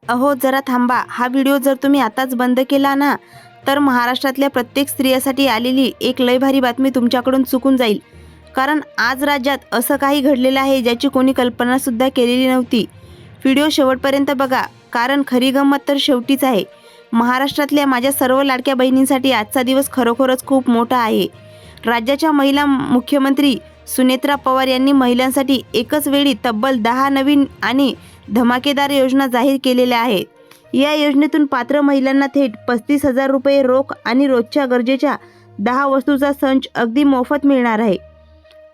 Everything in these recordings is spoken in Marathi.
अहो जरा थांबा, हा व्हिडिओ जर तुम्ही आताच बंद केला ना तर महाराष्ट्रातल्या प्रत्येक स्त्रियासाठी आलेली एक लय भारी बातमी तुमच्याकडून चुकून जाईल. कारण आज राज्यात असं काही घडलेलं आहे ज्याची कोणी कल्पनासुद्धा केलेली नव्हती. व्हिडिओ शेवटपर्यंत बघा, कारण खरी गंमत तर शेवटीच आहे. महाराष्ट्रातल्या माझ्या सर्व लाडक्या बहिणींसाठी आजचा दिवस खरोखरच खूप मोठा आहे. राज्याच्या महिला मुख्यमंत्री सुनेत्रा पवार यांनी महिलांसाठी एकच वेळी तब्बल 10 नवीन आणि धमाकेदार योजना जाहीर केलेल्या आहेत. या योजनेतून पात्र महिलांना थेट 35,000 रुपये रोख आणि रोजच्या गरजेच्या 10 वस्तूचा संच अगदी मोफत मिळणार आहे.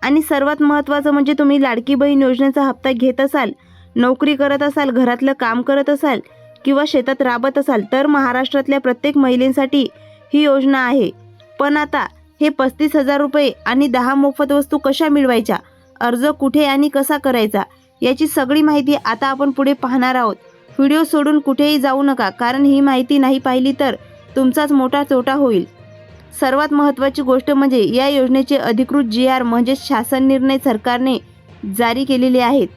आणि सर्वात महत्त्वाचं म्हणजे तुम्ही लाडकी बहीण योजनेचा हप्ता घेत असाल, नोकरी करत असाल, घरातलं काम करत असाल किंवा शेतात राबत असाल तर महाराष्ट्रातल्या प्रत्येक महिलेसाठी ही योजना आहे. पण आता हे 35,000 रुपये आणि 10 मोफत वस्तू कशा मिळवायच्या, अर्ज कुठे आणि कसा करायचा याची सगळी माहिती आता आपण पुढे पाहणार आहोत. व्हिडिओ सोडून कुठेही जाऊ नका, कारण ही माहिती नाही पाहिली तर तुमचाच मोठा तोटा होईल. सर्वात महत्त्वाची गोष्ट म्हणजे या योजनेचे अधिकृत GR म्हणजे शासन निर्णय सरकारने जारी केलेले आहेत.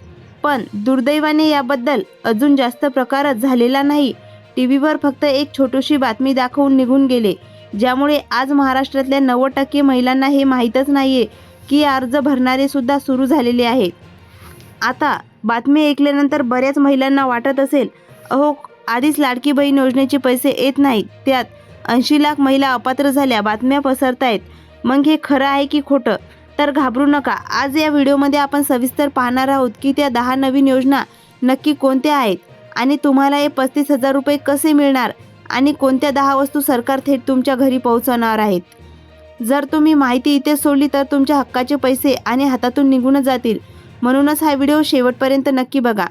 पण दुर्दैवाने याबद्दल अजून जास्त प्रकारच झालेला नाही. TV वर फक्त एक छोटीशी बातमी दाखवून निघून गेले, ज्यामुळे आज महाराष्ट्रातल्या 90% महिलांना हे माहीतच नाहीये की अर्ज भरणारे सुद्धा सुरू झालेले आहेत. आता बातमी ऐकल्यानंतर बऱ्याच महिलांना वाटत असेल, अहो आधीच लाडकी बहीण योजनेचे पैसे येत नाहीत, त्यात 80 लाख महिला अपात्र झाल्या, बातम्या पसरतायत. मग हे खरं आहे की खोटं? तर घाबरू नका. आज या व्हिडिओमध्ये आपण सविस्तर पाहणार आहोत की त्या 10 नवीन योजना नक्की कोणत्या आहेत आणि तुम्हाला हे 35,000 रुपये कसे मिळणार आणि कोणत्या 10 वस्तू सरकार थेट तुमच्या घरी पोहोचवणार आहेत. जर तुम्ही माहिती इथे सोडली तर तुमच्या हक्काचे पैसे आणि हातातून निघूनच जातील. म्हणूनच हा व्हिडिओ शेवटपर्यंत नक्की बघा.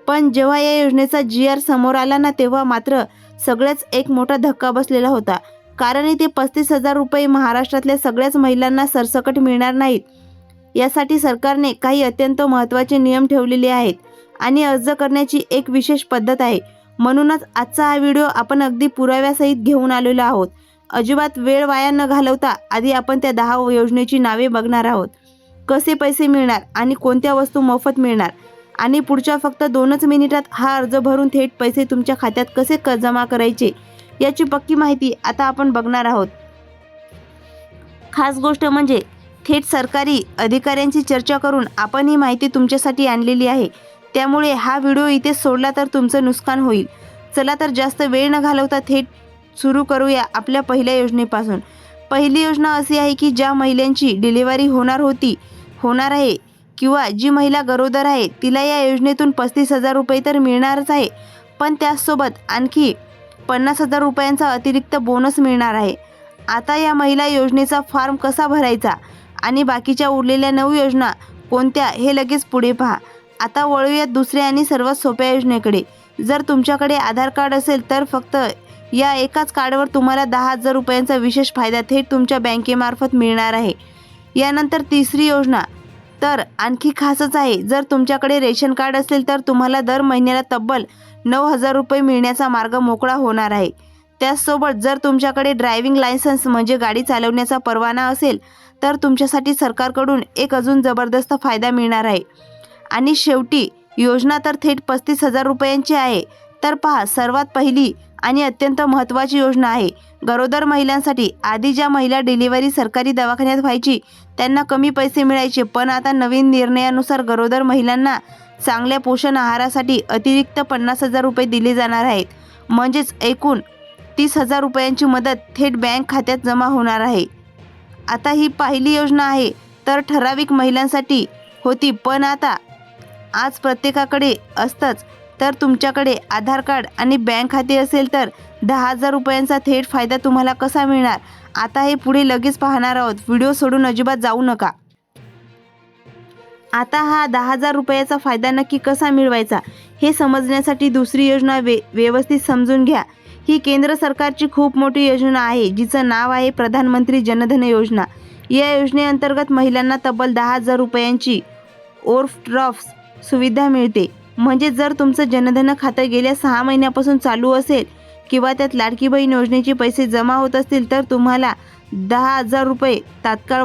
पण जेव्हा या योजनेचा GR समोर आला ना तेव्हा मात्र सगळ्याच एक मोठा धक्का बसलेला होता. कारण इथे 35,000 रुपये महाराष्ट्रातल्या सगळ्याच महिलांना सरसकट मिळणार नाहीत. यासाठी सरकारने काही अत्यंत महत्त्वाचे नियम ठेवलेले आहेत आणि अर्ज करण्याची एक विशेष पद्धत आहे. म्हणूनच आजचा हा व्हिडिओ आपण अगदी पुराव्यासहित घेऊन आलेलो आहोत. अजिबात वेळ वाया न घालवता आधी आपण त्या 10 योजनेची नावे बघणार आहोत. कसे पैसे मिळणार आणि कोणत्या वस्तू मोफत मिळणार आणि पुढच्या फक्त 2च मिनिटात हा अर्ज भरून थेट पैसे तुमच्या खात्यात कसे जमा करायचे याची पक्की माहिती आता आपण बघणार आहोत. खास गोष्ट म्हणजे थेट सरकारी अधिकाऱ्यांची चर्चा करून आपण ही माहिती तुमच्यासाठी आणलेली आहे. त्यामुळे हा व्हिडिओ इथे सोडला तर तुमचं नुकसान होईल. चला तर जास्त वेळ न घालवता थेट सुरू करूया आपल्या पहिल्या योजनेपासून. पहिली योजना अशी आहे की ज्या महिलांची डिलिव्हरी होणार आहे किंवा जी महिला गरोदर आहे तिला या योजनेतून 35,000 रुपये तर मिळणारच आहे, पण त्याचसोबत आणखी 50,000 रुपयांचा अतिरिक्त बोनस मिळणार आहे. आता या महिला योजनेचा फॉर्म कसा भरायचा आणि बाकीच्या उरलेल्या 9 योजना कोणत्या हे लगेच पुढे पहा. आता वळूयात दुसऱ्या आणि सर्वात सोप्या योजनेकडे. जर तुमच्याकडे आधार कार्ड असेल तर फक्त या एकाच कार्डवर तुम्हाला 10,000 रुपयांचा विशेष फायदा थेट तुमच्या बँकेमार्फत मिळणार आहे. यानंतर तिसरी योजना तर आणखी खासच आहे. जर तुमच्याकडे रेशन कार्ड असेल तर तुम्हाला दर महिन्याला तब्बल 9,000 रुपये मिळण्याचा मार्ग मोकळा होणार आहे. त्याचसोबत जर तुमच्याकडे ड्रायव्हिंग लायसन्स म्हणजे गाडी चालवण्याचा परवाना असेल तर तुमच्यासाठी सरकारकडून एक अजून जबरदस्त फायदा मिळणार आहे. आणि शेवटी योजना तर थेट 35,000 रुपयांची आहे. तर पहा, सर्वात पहिली आणि अत्यंत महत्त्वाची योजना आहे गरोदर महिलांसाठी. आधी ज्या महिला डिलिव्हरी सरकारी दवाखान्यात व्हायची त्यांना कमी पैसे मिळायचे, पण आता नवीन निर्णयानुसार गरोदर महिलांना चांगल्या पोषण आहारासाठी अतिरिक्त 50,000 रुपये दिले जाणार आहेत. म्हणजेच एकूण 30,000 रुपयांची मदत थेट बँक खात्यात जमा होणार आहे. आता ही पहिली योजना आहे तर ठराविक महिलांसाठी होती, पण आता आज प्रत्येकाकडे असतंच. तर तुमच्याकडे आधार कार्ड आणि बँक खाते असेल तर 10,000 रुपयांचा थेट फायदा तुम्हाला कसा मिळणार आता हे पुढे लगेच पाहणार आहोत. व्हिडिओ सोडून अजिबात जाऊ नका. आता हा 10,000 रुपयाचा फायदा नक्की कसा मिळवायचा हे समजण्यासाठी दुसरी योजना व्यवस्थित समजून घ्या. ही केंद्र सरकारची खूप मोठी योजना आहे जिचं नाव आहे प्रधानमंत्री जनधन योजना. या योजनेअंतर्गत महिलांना तब्बल 10,000 रुपयांची ओव्हरड्राफ्ट सुविधा मिळते. म्हणजे जर तुमचं जनधन खातं गेल्या 6 महिन्यापासून चालू असेल किंवा त्यात लाडकी बहीण योजनेचे पैसे जमा होत असतील तर तुम्हाला 10,000 रुपये तात्काळ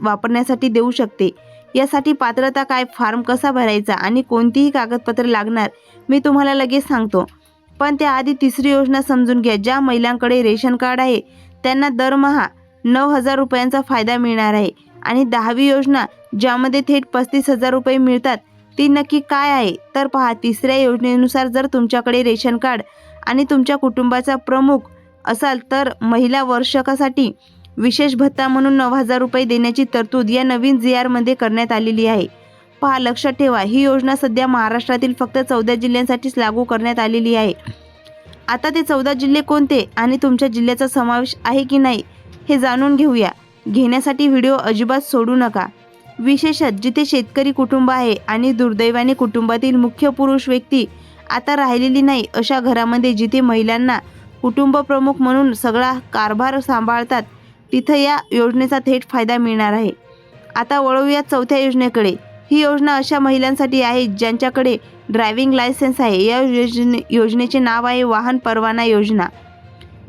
वापरण्यासाठी देऊ शकते. यासाठी पात्रता काय, फॉर्म कसा भरायचा आणि कोणतीही कागदपत्रे लागणार मी तुम्हाला लगेच सांगतो. पण त्याआधी तिसरी योजना समजून घ्या. ज्या महिलांकडे रेशन कार्ड आहे त्यांना दरमहा 9,000 रुपयांचा फायदा मिळणार आहे. आणि 10वी योजना ज्यामध्ये थेट 35,000 रुपये मिळतात ती नक्की काय आहे तर पहा. तिसऱ्या योजनेनुसार जर तुमच्याकडे रेशन कार्ड आणि तुमच्या कुटुंबाचा प्रमुख असाल तर महिला वर्षकासाठी विशेष भत्ता म्हणून 9,000 रुपये देण्याची तरतूद या नवीन GR मध्ये करण्यात आलेली आहे. पहा, लक्षात ठेवा, ही योजना सध्या महाराष्ट्रातील फक्त 14 जिल्ह्यांसाठीच लागू करण्यात आलेली आहे. आता ते 14 जिल्हे कोणते आणि तुमच्या जिल्ह्याचा समावेश आहे की नाही हे जाणून घेण्यासाठी व्हिडिओ अजिबात सोडू नका. विशेषतः जिथे शेतकरी कुटुंब आहे आणि दुर्दैवाने कुटुंबातील मुख्य पुरुष व्यक्ती आता राहिलेली नाही अशा घरामध्ये जिथे महिलांना कुटुंब प्रमुख म्हणून सगळा कारभार सांभाळतात तिथं या योजनेचा थेट फायदा मिळणार आहे. आता वळूया चौथ्या योजनेकडे. ही योजना अशा महिलांसाठी आहे ज्यांच्याकडे ड्रायव्हिंग लायसन्स आहे. या योजनेचे नाव आहे वाहन परवाना योजना.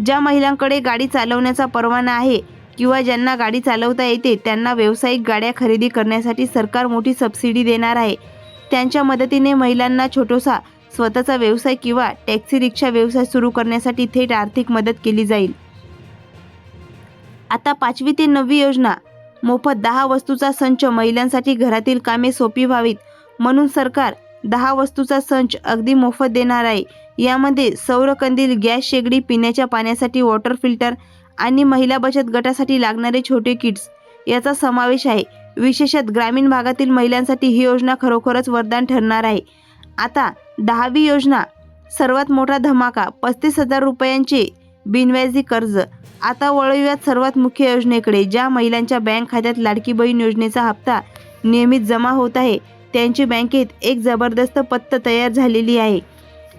ज्या महिलांकडे गाडी चालवण्याचा परवाना आहे किंवा ज्यांना गाडी चालवता येते त्यांना व्यावसायिक गाड्या खरेदी करण्यासाठी सरकार मोठी सबसिडी देणार आहे. त्यांच्या मदतीने महिलांना छोटासा स्वतःचा व्यवसाय किंवा टॅक्सी रिक्षा व्यवसाय सुरू करण्यासाठी थेट आर्थिक मदत केली जाईल. आता 5वी ते 9वी योजना. मोफत 10 वस्तूचा संच. महिलांसाठी घरातील कामे सोपी व्हावीत म्हणून सरकार 10 वस्तूचा संच अगदी मोफत देणार आहे. यामध्ये सौर कंदील, गॅस शेगडी, पिण्याच्या पाण्यासाठी वॉटर फिल्टर आणि महिला बचत गटासाठी लागणारे छोटे किट्स याचा समावेश आहे. विशेषतः ग्रामीण भागातील महिलांसाठी ही योजना खरोखरच वरदान ठरणार आहे. आता 10वी योजना. सर्वात मोठा धमाका, 35,000 रुपयांचे बिनव्याजी कर्ज. आता वळूयात सर्वात मुख्य योजनेकडे. ज्या महिलांच्या बँक खात्यात लाडकी बहीण योजनेचा हप्ता नियमित जमा होत आहे त्यांची बँकेत एक जबरदस्त पत तयार झालेली आहे.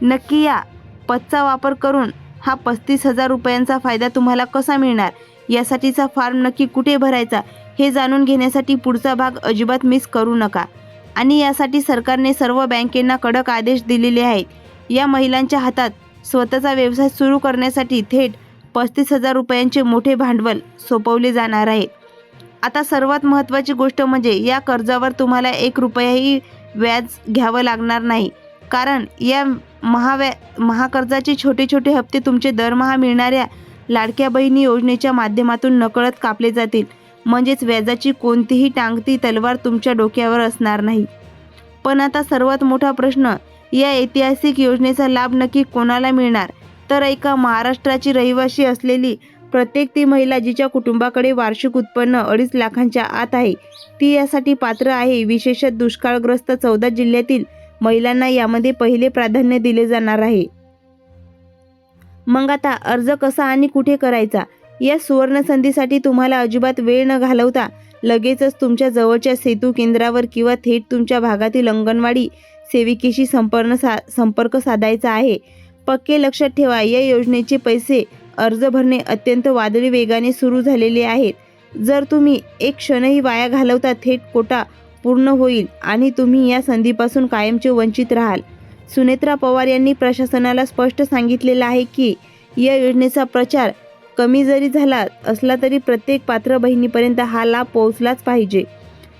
नक्की या पतचा वापर करून हा 35,000 रुपयांचा फायदा तुम्हाला कसा मिळणार, यासाठीचा फॉर्म नक्की कुठे भरायचा हे जाणून घेण्यासाठी पुढचा भाग अजिबात मिस करू नका. आणि यासाठी सरकारने सर्व बँकेंना कडक आदेश दिलेले आहेत. या महिलांच्या हातात स्वतःचा व्यवसाय सुरू करण्यासाठी थेट 35,000 रुपयांचे मोठे भांडवल सोपवले जाणार आहे. आता सर्वात महत्त्वाची गोष्ट म्हणजे या कर्जावर तुम्हाला 1 रुपयाही व्याज घ्यावं लागणार नाही. कारण या महाकर्जाचे छोटे छोटे हप्ते तुमचे दरमहा मिळणाऱ्या लाडक्या बहिणी योजनेच्या माध्यमातून नकळत कापले जातील. म्हणजेच व्याजाची कोणतीही टांगती तलवार तुमच्या डोक्यावर असणार नाही. पण आता सर्वात मोठा प्रश्न, या ऐतिहासिक योजनेचा लाभ नक्की कोणाला मिळणार तर ऐका. महाराष्ट्राची रहिवासी असलेली प्रत्येक ती महिला जिच्या कुटुंबाकडे वार्षिक उत्पन्न 2.5 लाखांच्या आत आहे ती यासाठी पात्र आहे. विशेषतः दुष्काळग्रस्त 14 जिल्ह्यातील महिलांना यामध्ये पहिले प्राधान्य दिले जाणार आहे. मग आता अर्ज कसा आणि कुठे करायचा? या सुवर्ण संधीसाठी तुम्हाला अजिबात वेळ न घालवता लगेचच तुमच्या जवळच्या सेतू केंद्रावर किंवा थेट तुमच्या भागातील अंगणवाडी सेविकेशी संपर्क साधायचा आहे. पक्के लक्षात ठेवा, या योजनेचे पैसे अर्ज भरणे अत्यंत वादळी वेगाने सुरू झालेले आहेत. जर तुम्ही एक क्षणही वाया घालवता थेट कोटा पूर्ण होईल आणि तुम्ही या संधीपासून कायमचे वंचित राहाल. सुनेत्रा पवार यांनी प्रशासनाला स्पष्ट सांगितलेलं आहे की या योजनेचा प्रचार कमी जरी झाला असला तरी प्रत्येक पात्र बहिणीपर्यंत हा लाभ पोहोचलाच पाहिजे.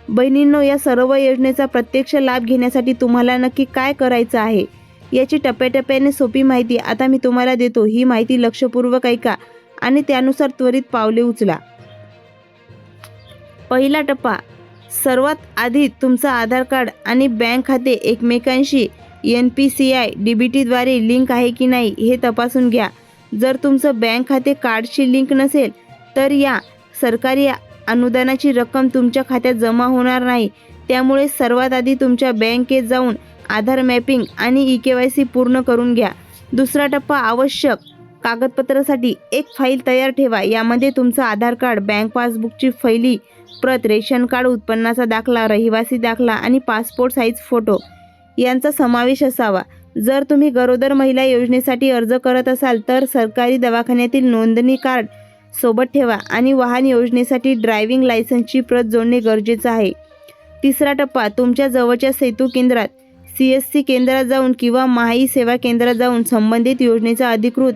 बहिणींनो, या सर्व योजनेचा प्रत्यक्ष लाभ घेण्यासाठी तुम्हाला नक्की काय करायचं आहे याची टप्प्याटप्प्याने सोपी माहिती आता मी तुम्हाला देतो. ही माहिती लक्षपूर्वक ऐका आणि त्यानुसार त्वरित पावले उचला. पहिला टप्पा. सर्वात आधी तुमचा आधार कार्ड आणि बँक खाते एकमेकांशी NPCI DBT द्वारे लिंक आहे की नाही हे तपासून घ्या. जर तुमचं बँक खाते कार्डशी लिंक नसेल तर या सरकारी अनुदानाची रक्कम तुमच्या खात्यात जमा होणार नाही. त्यामुळे सर्वात आधी तुमच्या बँकेत जाऊन आधार मॅपिंग आणि EKYC पूर्ण करून घ्या. दुसरा टप्पा. आवश्यक कागदपत्रासाठी एक फाईल तयार ठेवा. यामध्ये तुमचं आधार कार्ड, बँक पासबुकची पहिली प्रत, रेशन कार्ड, उत्पन्नाचा दाखला, रहिवासी दाखला आणि पासपोर्ट साईज फोटो यांचा समावेश असावा. जर तुम्ही गरोदर महिला योजनेसाठी अर्ज करत असाल तर सरकारी दवाखान्यातील नोंदणी कार्ड सोबत ठेवा आणि वाहन योजनेसाठी ड्रायव्हिंग लायसन्सची प्रत जोडणे गरजेचं आहे. तिसरा टप्पा. तुमच्या जवळच्या सेतू केंद्रात, CSC केंद्रात जाऊन किंवा महाई सेवा केंद्रात जाऊन संबंधित योजनेचा अधिकृत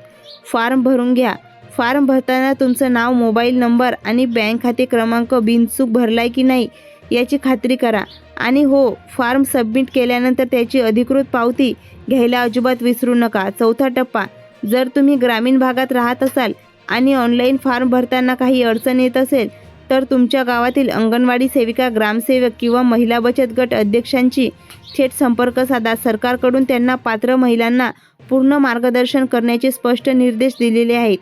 फॉर्म भरून घ्या. फॉर्म भरताना तुमचं नाव, मोबाईल नंबर आणि बँक खाते क्रमांक बिनचूक भरलाय की नाही याची खात्री करा. आणि हो, फॉर्म सबमिट केल्यानंतर त्याची अधिकृत पावती घ्यायला अजिबात विसरू नका. चौथा टप्पा, जर तुम्ही ग्रामीण भागात राहत असाल आणि ऑनलाईन फॉर्म भरताना काही अडचण येत असेल तर तुमच्या गावातील अंगणवाडी सेविका, ग्रामसेवक किंवा महिला बचत गट अध्यक्षांशी थेट संपर्क साधा. सरकारकडून त्यांना पात्र महिलांना पूर्ण मार्गदर्शन करण्याचे स्पष्ट निर्देश दिलेले आहेत.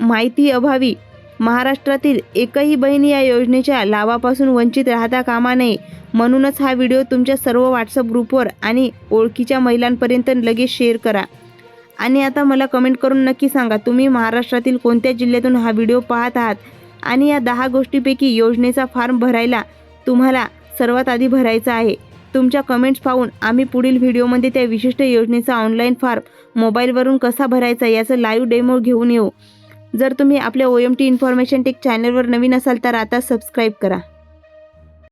माहिती अभावी महाराष्ट्रातील एकही बहीण या योजनेच्या लाभापासून वंचित राहता कामा नये. म्हणूनच हा व्हिडिओ तुमच्या सर्व व्हॉट्सअप ग्रुपवर आणि ओळखीच्या महिलांपर्यंत लगेच शेअर करा. आणि आता मला कमेंट करून नक्की सांगा, तुम्ही महाराष्ट्रातील कोणत्या जिल्ह्यातून हा व्हिडिओ पाहत आहात आणि या 10 गोष्टींपैकी योजनेचा फॉर्म भरायला तुम्हाला सर्वात आधी भरायचा आहे. तुमच्या कमेंट्स पाहून आम्ही पुढील व्हिडिओमध्ये त्या विशिष्ट योजनेचा ऑनलाईन फॉर्म मोबाईलवरून कसा भरायचा याचं लाईव्ह डेमो घेऊन येऊ. जर तुम्ही आपल्या OMT इन्फॉर्मेशन टेक चॅनलवर नवीन असाल तर आता सबस्क्राईब करा.